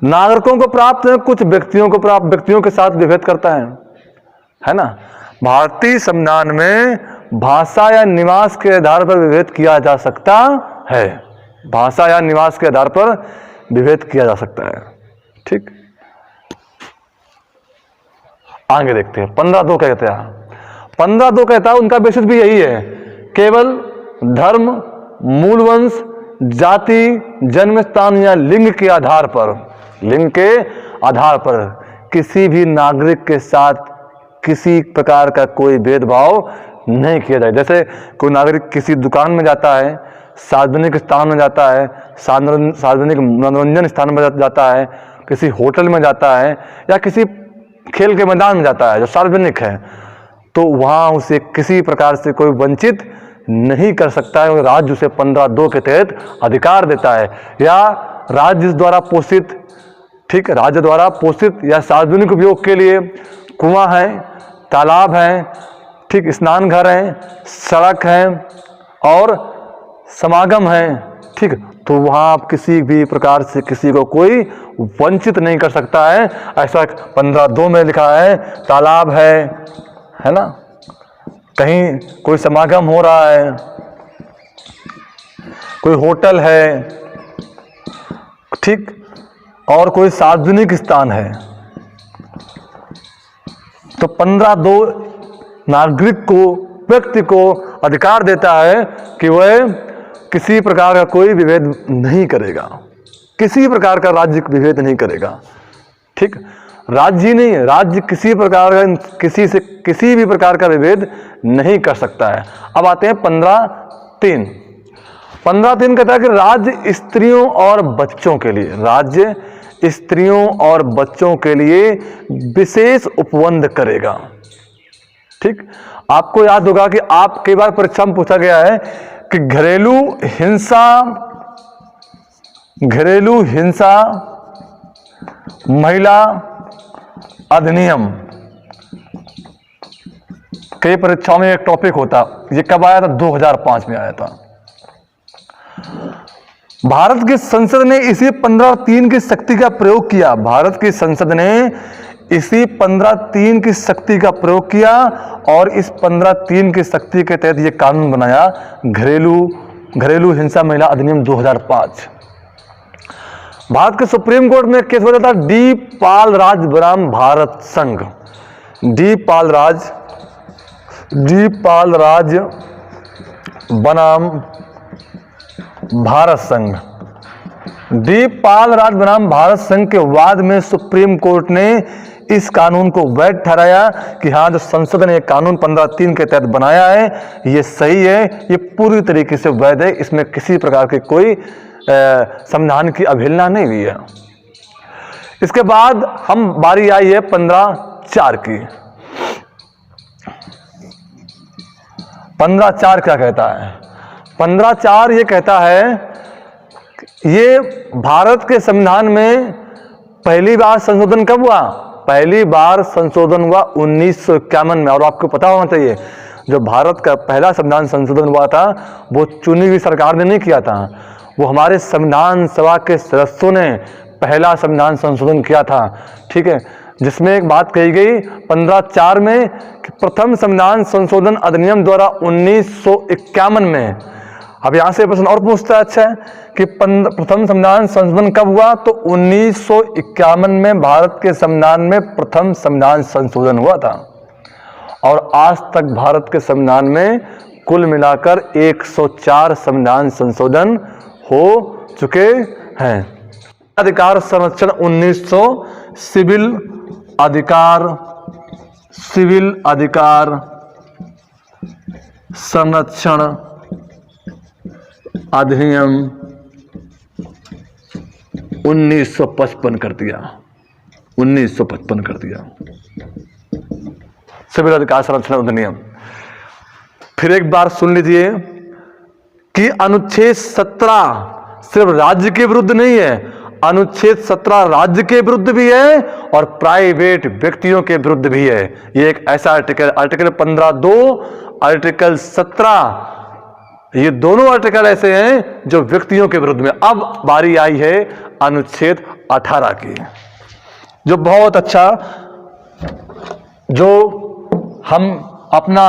[SPEAKER 1] नागरिकों को प्राप्त है, कुछ व्यक्तियों को प्राप्त, व्यक्तियों के साथ विभेद करता है ना। भारतीय संविधान में भाषा या निवास के आधार पर विभेद किया जा सकता है। भाषा या निवास के आधार पर विभेद किया जा सकता है। ठीक, आगे देखते हैं 15(2) कहते हैं। 15(2) कहता है उनका बेसिस भी यही है। केवल धर्म, मूलवंश, जाति, जन्म स्थान या लिंग के आधार पर किसी भी नागरिक के साथ किसी प्रकार का कोई भेदभाव नहीं किया जाए। जैसे कोई नागरिक किसी दुकान में जाता है, सार्वजनिक स्थान में जाता है, सार्वजनिक मनोरंजन स्थान में जाता है, किसी होटल में जाता है या किसी खेल के मैदान में जाता है जो सार्वजनिक है, तो वहाँ उसे किसी प्रकार से कोई वंचित नहीं कर सकता है। राज्य उसे 15(2) के तहत अधिकार देता है। या राज्य द्वारा पोषित, ठीक, राज्य द्वारा पोषित या सार्वजनिक उपयोग के लिए कुआं है, तालाब है, ठीक, स्नान घर है, सड़क है और समागम है, ठीक, तो वहाँ आप किसी भी प्रकार से किसी को कोई वंचित नहीं कर सकता है। ऐसा 15(2) में लिखा है। तालाब है ना, कहीं कोई समागम हो रहा है, कोई होटल है, ठीक, और कोई सार्वजनिक स्थान है, तो 15(2) नागरिक को, व्यक्ति को अधिकार देता है कि वह किसी प्रकार का कोई विभेद नहीं करेगा, किसी प्रकार का राज्य विभेद नहीं करेगा। ठीक, राज्य नहीं, राज्य किसी प्रकार का, किसी से किसी भी प्रकार का विभेद नहीं कर सकता है। अब आते हैं 15(3). 15(3) कहता है कि राज्य स्त्रियों और बच्चों के लिए, राज्य स्त्रियों और बच्चों के लिए विशेष उपबंध करेगा। ठीक, आपको याद होगा कि आप कई बार परीक्षा में पूछा गया है कि घरेलू हिंसा महिला अधिनियम, कई परीक्षाओं में एक टॉपिक होता। ये कब आया था? 2005 में आया था। भारत की संसद ने इसी 15(3) की शक्ति का प्रयोग किया। भारत की संसद ने इसी 15(3) की शक्ति का प्रयोग किया और इस 15(3) की शक्ति के तहत ये कानून बनाया, घरेलू हिंसा महिला अधिनियम 2005। भारत के सुप्रीम कोर्ट में केस हुआ था डी पाल राज बनाम भारत संघ। डी पाल राज बनाम भारत संघ। डी पाल राज बनाम भारत संघ के वाद में सुप्रीम कोर्ट ने इस कानून को वैध ठहराया कि हाँ, जो संसद ने कानून 15(3) के तहत बनाया है ये सही है, ये पूरी तरीके से वैध है, इसमें किसी प्रकार की कोई संविधान की अवहेलना नहीं हुई है। इसके बाद हम बारी आई है 15(4) की। 15(4) क्या कहता है? 15(4) ये कहता है, ये भारत के संविधान में पहली बार संशोधन कब हुआ? पहली बार संशोधन हुआ 1951 में। और आपको पता होना चाहिए, जो भारत का पहला संविधान संशोधन हुआ था वो चुनी हुई सरकार ने नहीं किया था, वो हमारे संविधान सभा के सदस्यों ने पहला संविधान संशोधन किया था। ठीक है, जिसमें एक बात कही गई 15(4) में कि प्रथम संविधान संशोधन अधिनियम द्वारा 1951 में। अब यहाँ से प्रश्न और पूछता है, अच्छा है कि प्रथम संविधान संशोधन कब हुआ? तो 1951 में भारत के संविधान में प्रथम संविधान संशोधन हुआ था। और आज तक भारत के संविधान में कुल मिलाकर 104 संविधान संशोधन हो चुके हैं। अधिकार संरक्षण 1900 सिविल अधिकार संरक्षण अधिनियम 1955 कर दिया, 1955 कर दिया सिविल अधिकार संरक्षण अधिनियम। फिर एक बार सुन लीजिए कि अनुच्छेद 17 सिर्फ राज्य के विरुद्ध नहीं है, अनुच्छेद 17 राज्य के विरुद्ध भी है और प्राइवेट व्यक्तियों के विरुद्ध भी है। ये एक ऐसा आर्टिकल 15(2), आर्टिकल 17, ये दोनों आर्टिकल ऐसे हैं जो व्यक्तियों के विरुद्ध में। अब बारी आई है अनुच्छेद 18 की, जो बहुत अच्छा, जो हम अपना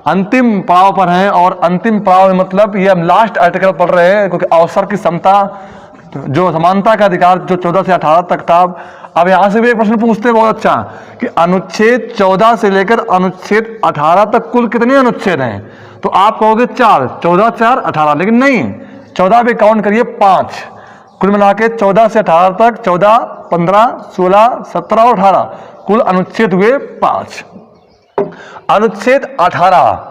[SPEAKER 1] अंतिम पड़ाव पर हैं। और अंतिम पड़ाव में मतलब ये हम लास्ट आर्टिकल पढ़ रहे हैं, क्योंकि अवसर की समता, जो समानता का अधिकार जो 14 से 18 तक था। अब यहां से भी एक प्रश्न पूछते हैं बहुत अच्छा कि अनुच्छेद 14 से लेकर अनुच्छेद 18 तक कुल कितने अनुच्छेद हैं? तो आप कहोगे 4, 14, 4, 18, लेकिन नहीं, 14 भी काउंट करिए 5, कुल मिला के 14 से 18 तक 14, 15, 16, 17 और 18 कुल अनुच्छेद हुए 5। अनुच्छेद 18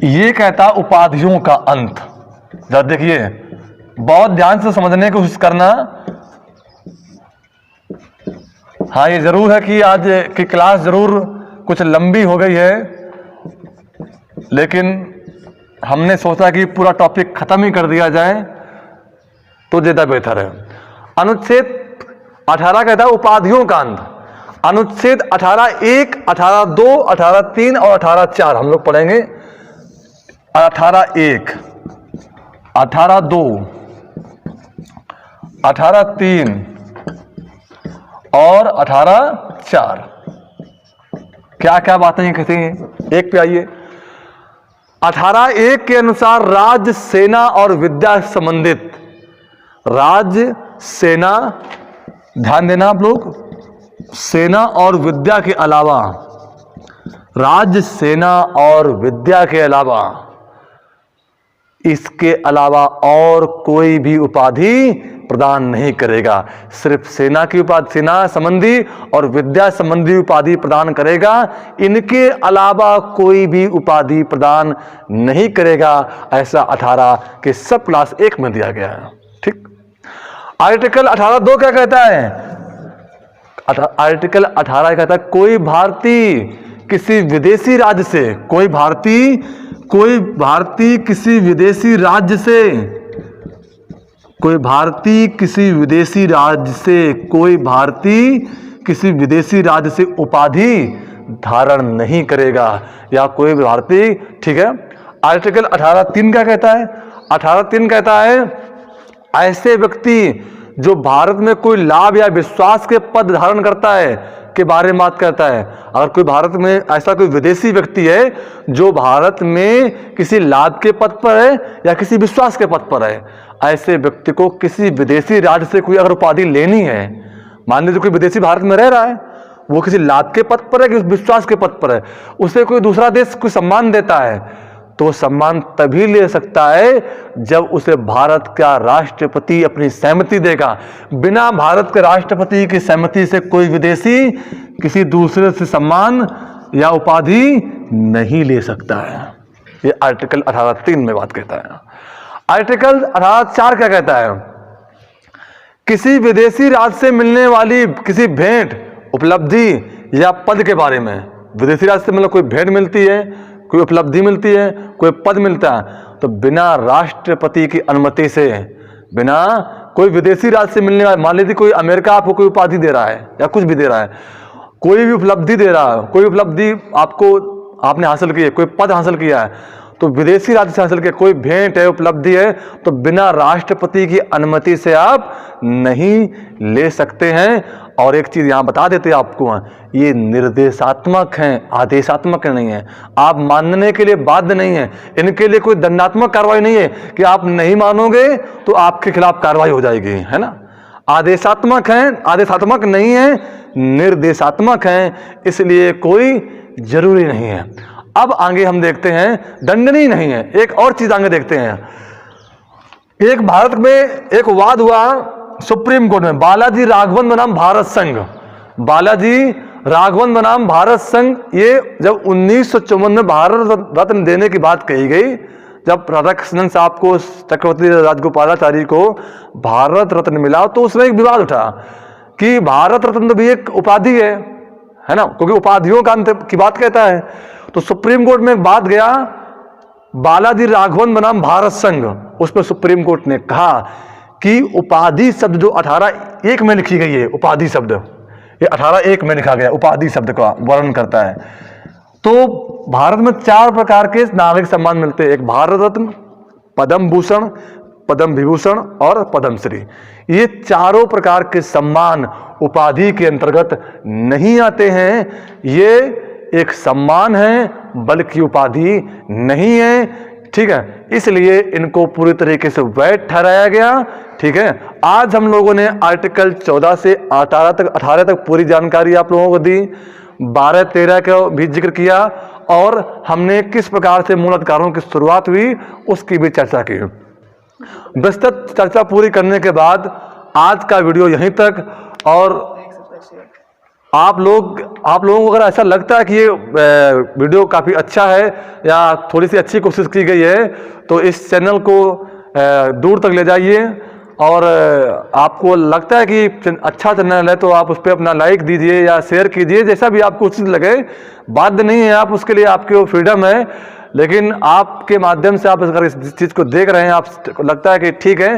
[SPEAKER 1] ये कहता उपाधियों का अंत। जरा देखिए, बहुत ध्यान से समझने की कोशिश करना। हाँ, ये जरूर है कि आज की क्लास जरूर कुछ लंबी हो गई है, लेकिन हमने सोचा कि पूरा टॉपिक खत्म ही कर दिया जाए तो ज्यादा बेहतर है। अनुच्छेद 18 कहता है उपाधियों का अंत। अनुच्छेद 18(1), 18(2), 18(3) और 18(4) हम लोग पढ़ेंगे। 18(1), 18(2), 18(3) और 18(4) क्या क्या बातें ये कहते हैं? एक पे आइए। 18(1) के अनुसार राज्य, सेना और विद्या से संबंधित, राज्य, सेना, ध्यान देना आप लोग, सेना और विद्या के अलावा, राज्य, सेना और विद्या के अलावा, इसके अलावा और कोई भी उपाधि प्रदान नहीं करेगा। सिर्फ सेना की उपाधि, सेना संबंधी और विद्या संबंधी उपाधि प्रदान करेगा। इनके अलावा कोई भी उपाधि प्रदान नहीं करेगा। ऐसा 18 के सब क्लास 1 में दिया गया है। ठीक। आर्टिकल 18(2) क्या कहता है? आर्टिकल 18 कहता है कोई भारतीय किसी विदेशी राज्य से, कोई भारतीय किसी विदेशी राज्य से, कोई भारतीय किसी विदेशी राज्य से, कोई भारतीय किसी विदेशी राज्य से उपाधि धारण नहीं करेगा, या कोई भारतीय। ठीक है। आर्टिकल 18(3) क्या कहता है? 18(3) कहता है ऐसे व्यक्ति जो भारत में कोई लाभ या विश्वास के पद धारण करता है के बारे में बात करता है। अगर कोई भारत में ऐसा कोई विदेशी व्यक्ति है जो भारत में किसी लाभ के पद पर है या किसी विश्वास के पद पर है, ऐसे व्यक्ति को किसी विदेशी राज्य से कोई अगर उपाधि लेनी है, मान लीजिए कोई विदेशी भारत में रह रहा है, वो किसी लाभ के पद पर है कि विश्वास के पद पर है, उसे कोई दूसरा देश कोई सम्मान देता है, तो सम्मान तभी ले सकता है जब उसे भारत का राष्ट्रपति अपनी सहमति देगा। बिना भारत के राष्ट्रपति की सहमति से कोई विदेशी किसी दूसरे से सम्मान या उपाधि नहीं ले सकता है। ये आर्टिकल 18(3) में बात कहता है। आर्टिकल 18(4) क्या कहता है? किसी विदेशी राज्य से मिलने वाली किसी भेंट, उपलब्धि या पद के बारे में, विदेशी राज्य से मतलब कोई भेंट मिलती है, कोई उपलब्धि मिलती है, कोई पद मिलता है, तो बिना राष्ट्रपति की अनुमति से, बिना कोई विदेशी राज्य से मिलने वाले, मान लीजिए कोई अमेरिका आपको कोई उपाधि दे रहा है या कुछ भी दे रहा है, कोई भी उपलब्धि दे रहा है, कोई उपलब्धि आपने हासिल की है, कोई पद हासिल किया है, तो विदेशी राज्य से हासिल किया, कोई भेंट है, उपलब्धि है, तो बिना राष्ट्रपति की अनुमति से आप नहीं ले सकते हैं। और एक चीज यहां बता देते हैं आपको, ये निर्देशात्मक हैं, आदेशात्मक नहीं है। आप मानने के लिए बाध्य नहीं है, इनके लिए कोई दंडात्मक कार्रवाई नहीं है कि आप नहीं मानोगे तो आपके खिलाफ कार्रवाई हो जाएगी, है ना। आदेशात्मक हैं, आदेशात्मक नहीं है, निर्देशात्मक हैं, इसलिए कोई जरूरी नहीं है। अब आगे हम देखते हैं, दंडनीय नहीं है। एक और चीज आगे देखते हैं, एक भारत में एक वाद हुआ सुप्रीम कोर्ट में, बालाजी राघवन बनाम भारत संघ, बालाजी राघवन बनाम भारत संघ। ये जब 1954 में भारत रत्न देने की बात कही गई, जब राधाकृष्णन साहब को, चक्रवर्ती राजगोपालाचारी को भारत रत्न मिला, तो उसमें एक विवाद उठा कि भारत रत्न तो भी एक उपाधि है ना, क्योंकि उपाधियों का अंत की बात कहता है। तो सुप्रीम कोर्ट में एक बात गया, बालाजी राघवन बनाम भारत संघ, उसमें सुप्रीम कोर्ट ने कहा कि उपाधि शब्द जो 18(1) में लिखी गई है, उपाधि शब्द ये 18(1) में लिखा गया, उपाधि शब्द का वर्णन करता है। तो भारत में 4 प्रकार के नागरिक सम्मान मिलते हैं, एक भारत रत्न, पद्म भूषण, पद्म विभूषण और पद्मश्री। ये चारों प्रकार के सम्मान उपाधि के अंतर्गत नहीं आते हैं। ये एक सम्मान है, बल्कि उपाधि नहीं है, ठीक है। इसलिए इनको पूरी तरीके से वैध ठहराया गया, ठीक है। आज हम लोगों ने आर्टिकल 14 से 18 तक पूरी जानकारी आप लोगों को दी, 12-13 का भी जिक्र किया, और हमने किस प्रकार से मूल अधिकारों की शुरुआत हुई उसकी भी चर्चा की। विस्तृत चर्चा पूरी करने के बाद आज का वीडियो यहीं तक। और आप लोगों को अगर ऐसा लगता है कि ये वीडियो काफ़ी अच्छा है या थोड़ी सी अच्छी कोशिश की गई है, तो इस चैनल को दूर तक ले जाइए। और आपको लगता है कि अच्छा चैनल है तो आप उस पर अपना लाइक दीजिए या शेयर कीजिए, जैसा भी आपको उचित लगे। बाध्य नहीं है आप, उसके लिए आपकी वो फ्रीडम है, लेकिन आपके माध्यम से आप अगर इस चीज़ को देख रहे हैं, आपको लगता है कि ठीक है,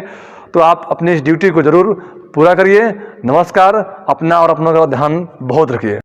[SPEAKER 1] तो आप अपनी इस ड्यूटी को जरूर पूरा करिए। नमस्कार। अपना और अपनों का ध्यान बहुत रखिए।